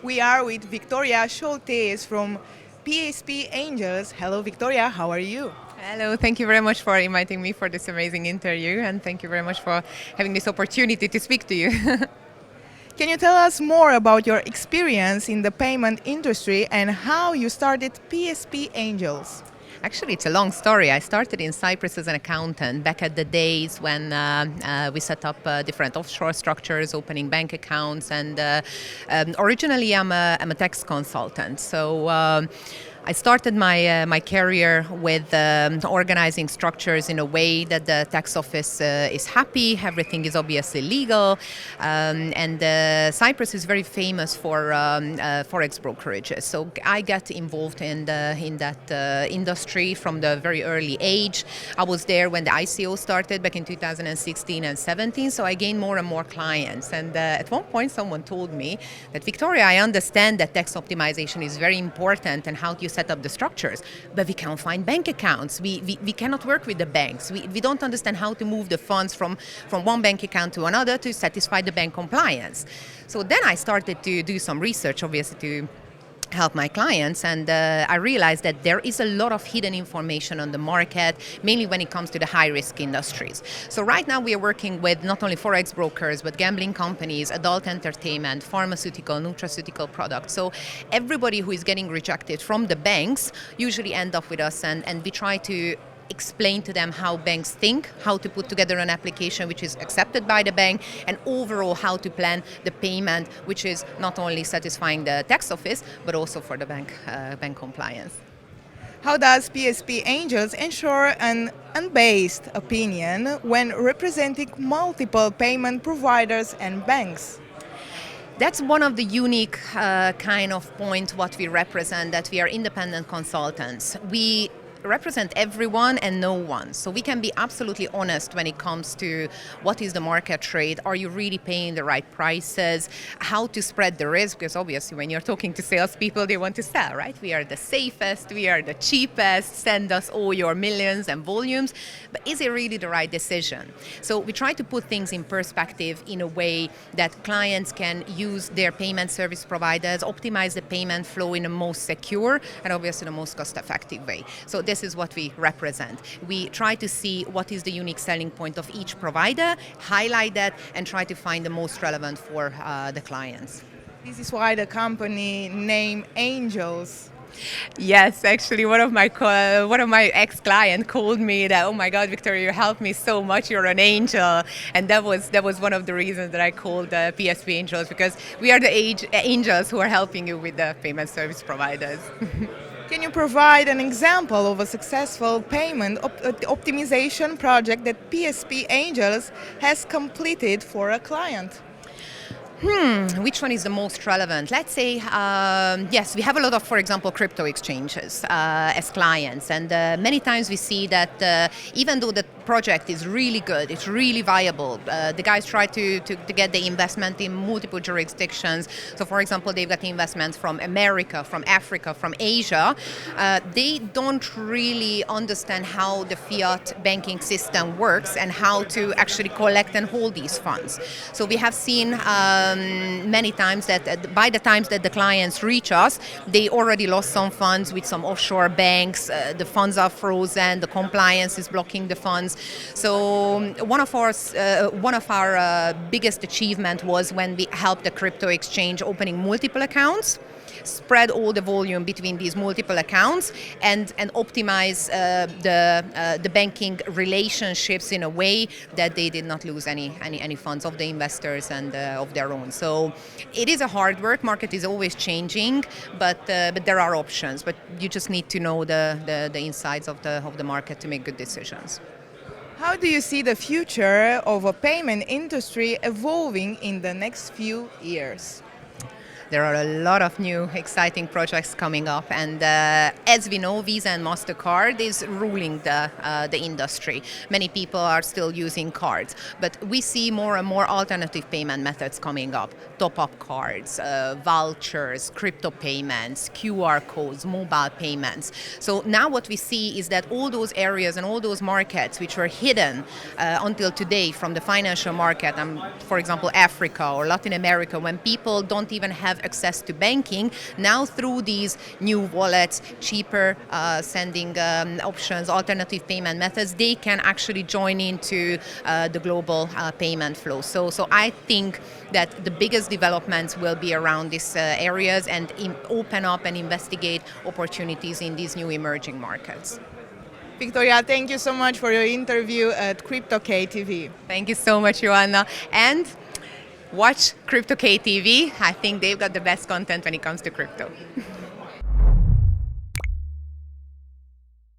We are with Viktoria Soltez from PSP Angels. Hello, Victoria. How are you? Hello, thank you very much for inviting me for this amazing interview, and thank you very much for having this opportunity to speak to you. Can you tell us more about your experience in the payment industry and how you started PSP Angels? Actually, it's a long story. I started in Cyprus as an accountant back at the days when we set up different offshore structures, opening bank accounts, and originally I'm a tax consultant. So I started my career with organizing structures in a way that the tax office is happy. Everything is obviously legal, and Cyprus is very famous for forex brokerages. So I got involved in that industry from the very early age. I was there when the ICO started back in 2016 and 17. So I gained more and more clients. And at one point, someone told me that, Victoria, I understand that tax optimization is very important and how you set up the structures, but we can't find bank accounts. We cannot work with the banks. We don't understand how to move the funds from one bank account to another to satisfy the bank compliance. So then I started to do some research, obviously, to help my clients, and I realized that there is a lot of hidden information on the market, mainly when it comes to the high-risk industries. So right now we are working with not only forex brokers, but gambling companies, adult entertainment, pharmaceutical, nutraceutical products. So everybody who is getting rejected from the banks usually end up with us, and we try to explain to them how banks think, how to put together an application which is accepted by the bank, and overall how to plan the payment, which is not only satisfying the tax office, but also for the bank compliance. How does PSP Angels ensure an unbiased opinion when representing multiple payment providers and banks? That's one of the unique kind of point what we represent, that we are independent consultants. We represent everyone and no one. So we can be absolutely honest when it comes to what is the market rate, are you really paying the right prices, how to spread the risk, because obviously when you're talking to salespeople, they want to sell, right? We are the safest, we are the cheapest, send us all your millions and volumes, but is it really the right decision? So we try to put things in perspective in a way that clients can use their payment service providers, optimize the payment flow in the most secure and obviously the most cost-effective way. So this is what we represent. We try to see what is the unique selling point of each provider, highlight that, and try to find the most relevant for the clients. This is why the company name Angels. Yes, actually, one of my ex-clients called me that, oh my God, Victoria, you helped me so much. You're an angel, and that was one of the reasons that I called PSP Angels, because we are the angels who are helping you with the payment service providers. Can you provide an example of a successful payment optimization project that PSP Angels has completed for a client? Which one is the most relevant? Let's say, yes, we have a lot of, for example, crypto exchanges as clients. And many times we see that even though the project is really good, it's really viable, the guys try to get the investment in multiple jurisdictions. So, for example, they've got investments from America, from Africa, from Asia. They don't really understand how the fiat banking system works and how to actually collect and hold these funds. So we have seen many times that by the times that the clients reach us, they already lost some funds with some offshore banks. The funds are frozen. The compliance is blocking the funds. So one of our biggest achievement was when we helped the crypto exchange opening multiple accounts, spread all the volume between these multiple accounts, and optimize the banking relationships in a way that they did not lose any funds of the investors and of their own. So it is a hard work. Market is always changing, but there are options. But you just need to know the insides of the market to make good decisions. How do you see the future of a payment industry evolving in the next few years? There are a lot of new exciting projects coming up, and as we know, Visa and MasterCard is ruling the industry. Many people are still using cards, but we see more and more alternative payment methods coming up. Top-up cards, vouchers, crypto payments, QR codes, mobile payments. So now what we see is that all those areas and all those markets which were hidden until today from the financial market, for example, Africa or Latin America, when people don't even have have access to banking, now through these new wallets, cheaper sending options, alternative payment methods, they can actually join into the global payment flow. So I think that the biggest developments will be around these areas and open up and investigate opportunities in these new emerging markets. Victoria, thank you so much for your interview at CryptoKTV. Thank you so much, Joanna. And watch CryptoKTV. I think they've got the best content when it comes to crypto.